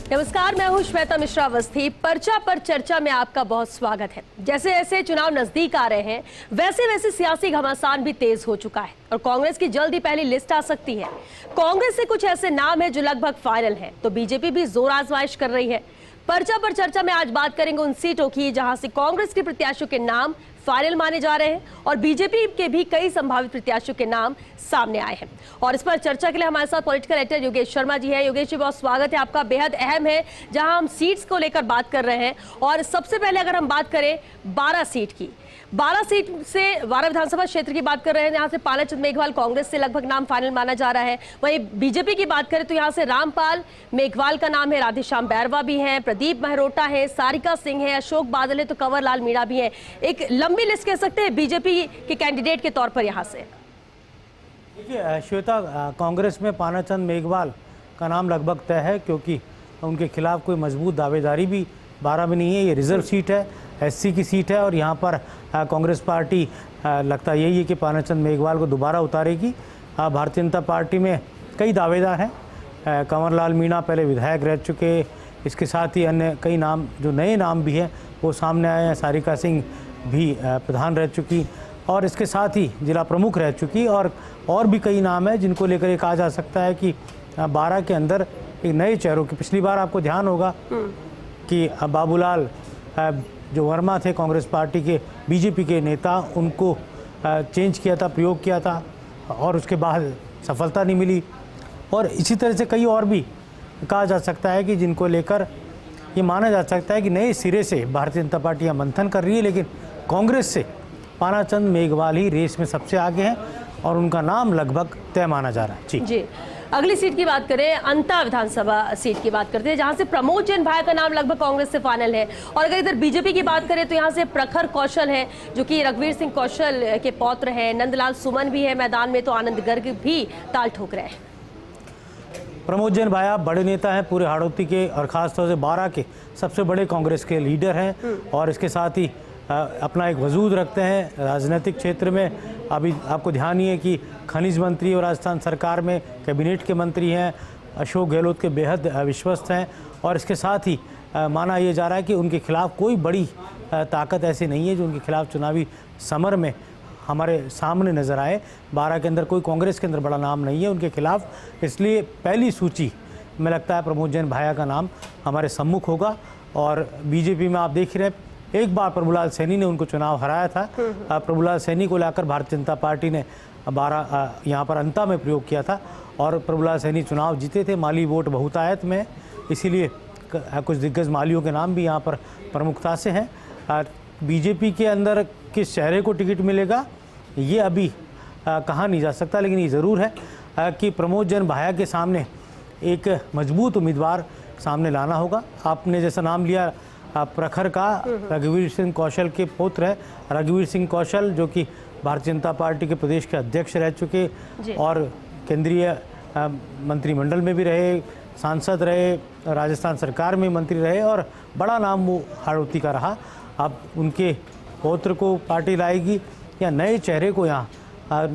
नमस्कार, मैं हूं श्वेता मिश्रा अवस्थी। पर्चा पर चर्चा में आपका बहुत स्वागत है। जैसे जैसे चुनाव नजदीक आ रहे हैं वैसे वैसे सियासी घमासान भी तेज हो चुका है और कांग्रेस की जल्द ही पहली लिस्ट आ सकती है। कांग्रेस से कुछ ऐसे नाम है जो लगभग फाइनल है, तो बीजेपी भी जोर आजमाइश कर रही है। पर्चा पर चर्चा में आज बात करेंगे उन सीटों की जहां से कांग्रेस के प्रत्याशियों के नाम फाइनल माने जा रहे हैं और बीजेपी के भी कई संभावित प्रत्याशियों के नाम सामने आए हैं। और इस पर चर्चा के लिए हमारे साथ पॉलिटिकल एडिटर योगेश शर्मा जी हैं। योगेश जी, बहुत स्वागत है आपका। बेहद अहम है जहां हम सीट्स को लेकर बात कर रहे हैं और सबसे पहले अगर हम बात करें 12 सीट की, 12 सीट से 12 विधानसभा क्षेत्र की बात कर रहे हैं, यहाँ से पानाचंद मेघवाल कांग्रेस से लगभग नाम फाइनल माना जा रहा है। वहीं बीजेपी की बात करें तो यहाँ से रामपाल मेघवाल का नाम है, राधेश्याम बैरवा भी हैं, प्रदीप महरोटा है, सारिका सिंह है, अशोक बादल है, तो कंवर लाल मीणा भी है। एक लंबी लिस्ट कह सकते हैं बीजेपी के कैंडिडेट के तौर पर यहाँ से। देखिए श्वेता, कांग्रेस में पानाचंद मेघवाल का नाम लगभग तय है क्योंकि उनके खिलाफ कोई मजबूत दावेदारी भी 12 में नहीं है। ये रिजर्व सीट है, एससी की सीट है और यहाँ पर कांग्रेस पार्टी लगता यही है कि पानाचंद मेघवाल को दोबारा उतारेगी। भारतीय जनता पार्टी में कई दावेदार हैं। कंवर लाल मीणा पहले विधायक रह चुके, इसके साथ ही अन्य कई नाम जो नए नाम भी हैं वो सामने आए हैं। सारिका सिंह भी प्रधान रह चुकी और इसके साथ ही जिला प्रमुख रह चुकी और भी कई नाम हैं जिनको लेकर ये कहा जा सकता है कि 12 के अंदर एक नए चेहरों की। पिछली बार आपको ध्यान होगा कि बाबूलाल जो वर्मा थे कांग्रेस पार्टी के बीजेपी के नेता, उनको चेंज किया था, प्रयोग किया था और उसके बाद सफलता नहीं मिली। और इसी तरह से कई और भी कहा जा सकता है कि जिनको लेकर ये माना जा सकता है कि नए सिरे से भारतीय जनता पार्टी यहाँ मंथन कर रही है, लेकिन कांग्रेस से पानाचंद मेघवाल ही रेस में सबसे आगे हैं और उनका नाम लगभग तय माना जा रहा है। जी। अगली सीट की बात करें, अंता विधानसभा सीट की बात करते हैं जहां से प्रमोद जैन भाई का नाम लगभग कांग्रेस से फाइनल है। और अगर इधर बीजेपी की बात करें तो यहां से प्रखर कौशल है जो कि रघुवीर सिंह कौशल के पौत्र हैं, नंदलाल सुमन भी है मैदान में, तो आनंद गर्ग भी ताल ठोक रहे हैं। प्रमोद जैन भाई बड़े नेता हैं पूरे हाड़ौती के और ख़ासतौर से 12 के सबसे बड़े कांग्रेस के लीडर हैं और इसके साथ ही अपना एक वजूद रखते हैं राजनीतिक क्षेत्र में। अभी आपको ध्यान ही है कि खनिज मंत्री और राजस्थान सरकार में कैबिनेट के मंत्री हैं, अशोक गहलोत के बेहद विश्वस्त हैं और इसके साथ ही माना यह जा रहा है कि उनके खिलाफ कोई बड़ी ताकत ऐसी नहीं है जो उनके खिलाफ चुनावी समर में हमारे सामने नज़र आए। 12 के अंदर कोई कांग्रेस के अंदर बड़ा नाम नहीं है उनके खिलाफ, इसलिए पहली सूची में लगता है प्रमोद जैन भाया का नाम हमारे सम्मुख होगा। और बीजेपी में आप देख ही रहे, एक बार प्रभुलाल सैनी ने उनको चुनाव हराया था। प्रभुलाल सैनी को लाकर भारतीय जनता पार्टी ने 12 यहाँ पर अंता में प्रयोग किया था और प्रभुलाल सैनी चुनाव जीते थे। माली वोट बहुतायत में, इसीलिए कुछ दिग्गज मालियों के नाम भी यहाँ पर प्रमुखता से हैं। बीजेपी के अंदर किस चेहरे को टिकट मिलेगा ये अभी कहा नहीं जा सकता, लेकिन ये ज़रूर है कि प्रमोद जैन भाया के सामने एक मजबूत उम्मीदवार सामने लाना होगा। आपने जैसा नाम लिया प्रखर का, रघुवीर सिंह कौशल के पुत्र है। रघुवीर सिंह कौशल जो कि भारतीय जनता पार्टी के प्रदेश के अध्यक्ष रह चुके और केंद्रीय मंत्रिमंडल में भी रहे, सांसद रहे, राजस्थान सरकार में मंत्री रहे और बड़ा नाम वो हाड़ौती का रहा। अब उनके पौत्र को पार्टी लाएगी या नए चेहरे को यहाँ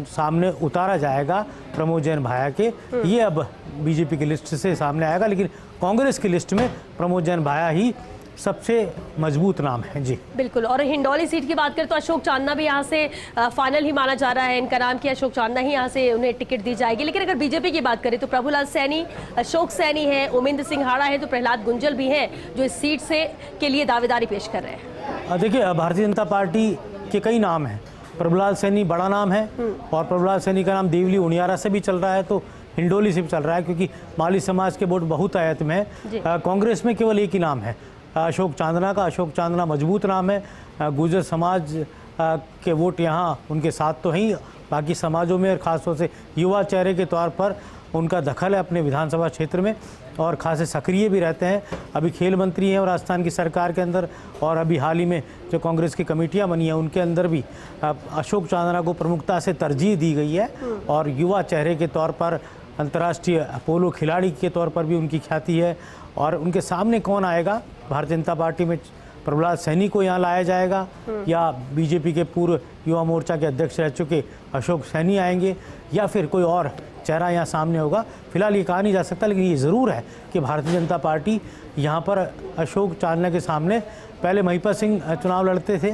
सामने उतारा जाएगा प्रमोद जैन भाया के, ये अब बीजेपी की लिस्ट से सामने आएगा। लेकिन कांग्रेस की लिस्ट में प्रमोद जैन भाया ही सबसे मजबूत नाम है। जी बिल्कुल। और हिंडौली सीट की बात करें तो अशोक चांदना भी यहाँ से फाइनल ही माना जा रहा है। इनका नाम कि अशोक चांदना ही यहाँ से उन्हें टिकट दी जाएगी। लेकिन अगर बीजेपी की बात करें तो प्रभुलाल सैनी, अशोक सैनी है, उमेंद्र सिंघाड़ा है, तो प्रहलाद गुंजल भी हैं जो इस सीट से के लिए दावेदारी पेश कर रहे हैं। देखिए भारतीय जनता पार्टी के कई नाम हैं। प्रभुलाल सैनी बड़ा नाम है और प्रभुलाल सैनी का नाम देवली उनियारा से भी चल रहा है, तो हिंडोली से भी चल रहा है क्योंकि माली समाज के वोट बहुतायत में है। कांग्रेस में केवल एक ही नाम है अशोक चांदना का। अशोक चांदना मजबूत नाम है। गुर्जर समाज के वोट यहाँ उनके साथ तो हैं, बाकी समाजों में और ख़ासतौर से युवा चेहरे के तौर पर उनका दखल है अपने विधानसभा क्षेत्र में और खासे सक्रिय भी रहते हैं। अभी खेल मंत्री हैं और राजस्थान की सरकार के अंदर, और अभी हाल ही में जो कांग्रेस की कमेटियां बनी हैं उनके अंदर भी अशोक चांदना को प्रमुखता से तरजीह दी गई है और युवा चेहरे के तौर पर, अंतर्राष्ट्रीय पोलो खिलाड़ी के तौर पर भी उनकी ख्याति है। और उनके सामने कौन आएगा, भारतीय जनता पार्टी में प्रभुलाल सैनी को यहाँ लाया जाएगा या बीजेपी के पूर्व युवा मोर्चा के अध्यक्ष रह चुके अशोक सैनी आएंगे या फिर कोई और चेहरा यहाँ सामने होगा। फिलहाल ये कहा नहीं जा सकता, लेकिन ये ज़रूर है कि भारतीय जनता पार्टी यहाँ पर अशोक चांदना के सामने, पहले महिपत सिंह चुनाव लड़ते थे,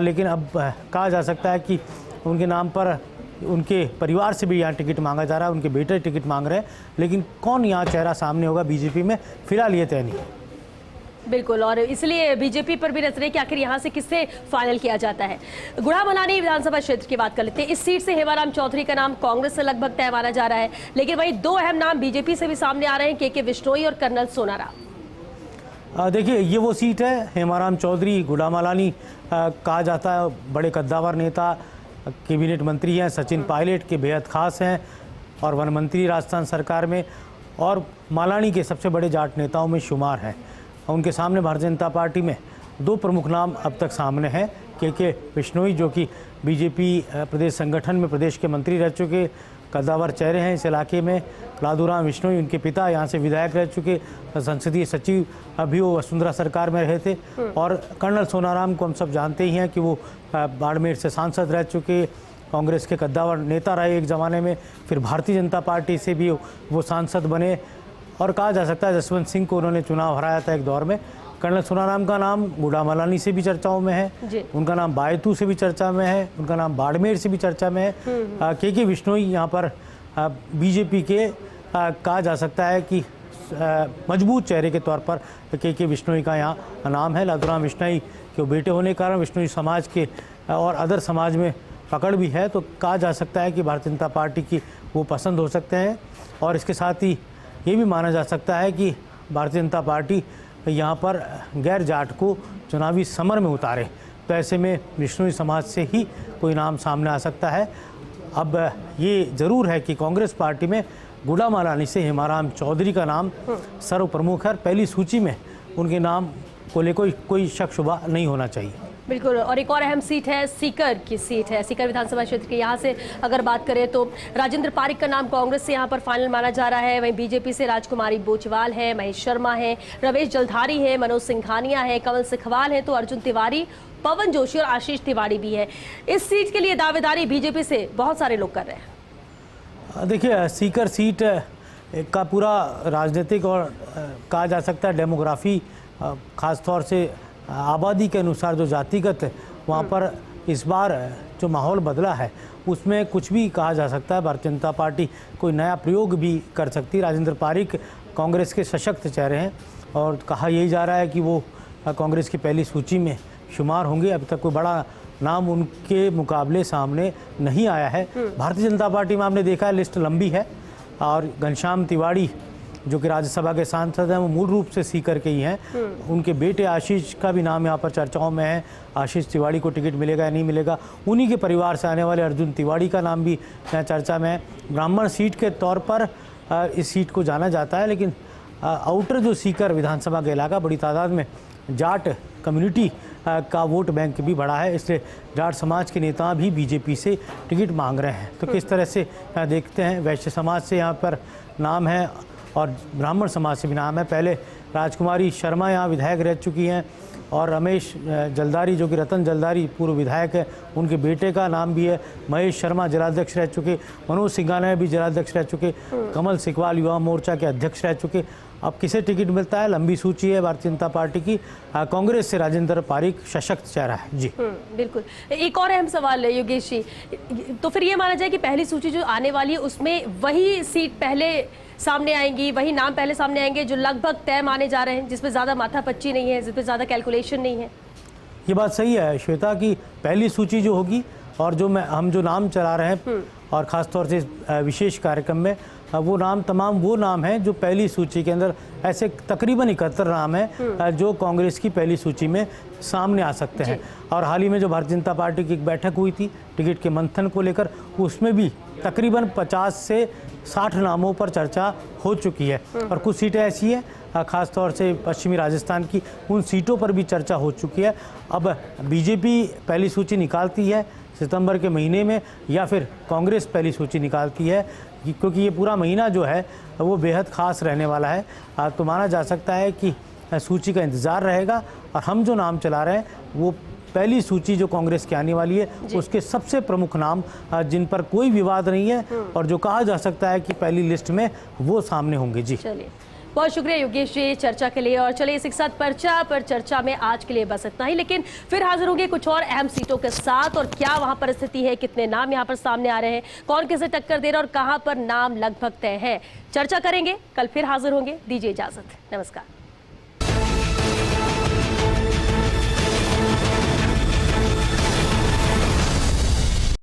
लेकिन अब कहा जा सकता है कि उनके नाम पर उनके परिवार से भी यहाँ टिकट मांगा जा रहा है, उनके बेटे टिकट मांग रहे हैं, लेकिन कौन यहाँ चेहरा सामने होगा बीजेपी में, फिलहाल ये तय नहीं है। बिल्कुल, और इसलिए बीजेपी पर भी नजरें कि आखिर यहाँ से किससे फाइनल किया जाता है। गुड़ामलानी विधानसभा क्षेत्र की बात कर लेते हैं। इस सीट से हेमाराम चौधरी का नाम कांग्रेस से लगभग तय माना जा रहा है, लेकिन वहीं दो अहम नाम बीजेपी से भी सामने आ रहे हैं, के बिश्नोई और कर्नल सोनाराम। देखिए, ये वो सीट है, हेमाराम चौधरी गुड़ामलानी कहा जाता है, बड़े कद्दावर नेता, कैबिनेट मंत्री हैं, सचिन पायलट के बेहद खास हैं और वन मंत्री राजस्थान सरकार में, और मालानी के सबसे बड़े जाट नेताओं में शुमार हैं। उनके सामने भारतीय जनता पार्टी में दो प्रमुख नाम अब तक सामने हैं, के बिश्नोई जो कि बीजेपी प्रदेश संगठन में प्रदेश के मंत्री रह चुके कद्दावर चेहरे हैं इस इलाके में। लादूराम बिश्नोई उनके पिता यहाँ से विधायक रह चुके, संसदीय सचिव अभी वो वसुंधरा सरकार में रहे थे। और कर्नल सोनाराम को हम सब जानते ही हैं कि वो बाड़मेर से सांसद रह चुके, कांग्रेस के कद्दावर नेता रहे एक ज़माने में, फिर भारतीय जनता पार्टी से भी वो सांसद बने, और कहा जा सकता है जसवंत सिंह को उन्होंने चुनाव हराया था एक दौर में। कर्नल सोनाराम का नाम गुड़ामलानी से भी चर्चाओं में है, उनका नाम बायतू से भी चर्चा में है, उनका नाम बाड़मेर से भी चर्चा में है। के बिश्नोई यहाँ पर बीजेपी के कहा जा सकता है कि मजबूत चेहरे के तौर पर के बिश्नोई का यहाँ नाम है। लादूराम बिश्नोई के बेटे होने के कारण बिश्नोई समाज के और अदर समाज में पकड़ भी है, तो कहा जा सकता है कि भारतीय जनता पार्टी की वो पसंद हो सकते हैं। और इसके साथ ही ये भी माना जा सकता है कि भारतीय जनता पार्टी यहाँ पर गैर जाट को चुनावी समर में उतारे, तो ऐसे में बिश्नोई समाज से ही कोई नाम सामने आ सकता है। अब ये ज़रूर है कि कांग्रेस पार्टी में गुड़ामलानी से हेमाराम चौधरी का नाम सर्व प्रमुख है, पहली सूची में उनके नाम को लेकर कोई शक शुबा नहीं होना चाहिए। बिल्कुल, और एक और अहम सीट है, सीकर की सीट है, सीकर विधानसभा क्षेत्र की। यहाँ से अगर बात करें तो राजेंद्र पारिक का नाम कांग्रेस से यहाँ पर फाइनल माना जा रहा है, वहीं बीजेपी से राजकुमारी बोचवाल है, महेश शर्मा है, रमेश जलधारी है, मनोज सिंघानिया है, कंवल सिखवाल है, तो अर्जुन तिवारी, पवन जोशी और आशीष तिवारी भी है। इस सीट के लिए दावेदारी बीजेपी से बहुत सारे लोग कर रहे हैं। देखिए, सीकर सीट का पूरा राजनीतिक और कहा जा सकता है डेमोग्राफी, खासतौर से आबादी के अनुसार जो जातिगत वहाँ पर इस बार जो माहौल बदला है उसमें कुछ भी कहा जा सकता है। भारतीय जनता पार्टी कोई नया प्रयोग भी कर सकती है। राजेंद्र पारिक कांग्रेस के सशक्त चेहरे हैं और कहा यही जा रहा है कि वो कांग्रेस की पहली सूची में शुमार होंगे। अभी तक कोई बड़ा नाम उनके मुकाबले सामने नहीं आया है। भारतीय जनता पार्टी में आपने देखा है लिस्ट लंबी है, और घनश्याम तिवाड़ी जो कि राज्यसभा के सांसद हैं वो मूल रूप से सीकर के ही हैं। उनके बेटे आशीष का भी नाम यहाँ पर चर्चाओं में है। आशीष तिवाड़ी को टिकट मिलेगा या नहीं मिलेगा। उन्हीं के परिवार से आने वाले अर्जुन तिवाड़ी का नाम भी यहाँ चर्चा में है। ब्राह्मण सीट के तौर पर इस सीट को जाना जाता है, लेकिन आउटर जो सीकर विधानसभा का इलाका, बड़ी तादाद में जाट कम्युनिटी का वोट बैंक भी बढ़ा है, इसलिए जाट समाज के नेता भी बीजेपी से टिकट मांग रहे हैं। तो किस तरह से यहाँ देखते हैं, वैश्य समाज से यहाँ पर नाम है और ब्राह्मण समाज से भी नाम है। पहले राजकुमारी शर्मा यहाँ विधायक रह चुकी हैं, और रमेश जलधारी जो कि रतन जलधारी पूर्व विधायक है, उनके बेटे का नाम भी है। महेश शर्मा जिलाध्यक्ष रह चुके, मनोज सिंघानिया भी जिलाध्यक्ष रह चुके, कमल सिकवाल युवा मोर्चा के अध्यक्ष रह चुके। अब किसे टिकट मिलता है, लंबी सूची है भारतीय जनता पार्टी की। कांग्रेस से राजेंद्र पारिक सशक्त चेहरा है। जी बिल्कुल। एक और अहम सवाल है योगेश जी, तो फिर ये माना जाए कि पहली सूची जो आने वाली है उसमें वही सीट पहले सामने आएंगी, वही नाम पहले सामने आएंगे जो लगभग तय माने जा रहे हैं, जिसपे ज़्यादा माथापच्ची नहीं है, जिसपे ज़्यादा कैलकुलेशन नहीं है? ये बात सही है श्वेता की पहली सूची जो होगी और जो हम जो नाम चला रहे हैं और ख़ासतौर से विशेष कार्यक्रम में वो नाम तमाम वो नाम हैं जो पहली सूची के अंदर, ऐसे तकरीबन 71 नाम हैं जो कांग्रेस की पहली सूची में सामने आ सकते हैं। और हाल ही में जो भारतीय जनता पार्टी की एक बैठक हुई थी टिकट के मंथन को लेकर, उसमें भी तकरीबन 50 से 60 नामों पर चर्चा हो चुकी है। और कुछ सीटें ऐसी हैं ख़ासतौर से पश्चिमी राजस्थान की, उन सीटों पर भी चर्चा हो चुकी है। अब बीजेपी पहली सूची निकालती है सितंबर के महीने में, या फिर कांग्रेस पहली सूची निकालती है, क्योंकि ये पूरा महीना जो है वो बेहद ख़ास रहने वाला है। तो माना जा सकता है कि सूची का इंतज़ार रहेगा और हम जो नाम चला रहे हैं वो पहली सूची जो कांग्रेस की आने वाली है उसके सबसे प्रमुख नाम जिन पर कोई विवाद नहीं है और जो कहा जा सकता है कि पहली लिस्ट में वो सामने होंगे। जी चलिए, बहुत शुक्रिया योगेश जी चर्चा के लिए। और चलिए इसी के साथ पर्चा पर चर्चा में आज के लिए बस इतना ही, लेकिन फिर हाजिर होंगे कुछ और अहम सीटों के साथ। और क्या वहां परिस्थिति है, कितने नाम यहां पर सामने आ रहे हैं, कौन किसे टक्कर दे रहा है और कहां पर नाम लगभग तय है, चर्चा करेंगे। कल फिर हाजिर होंगे। दीजिए इजाजत, नमस्कार।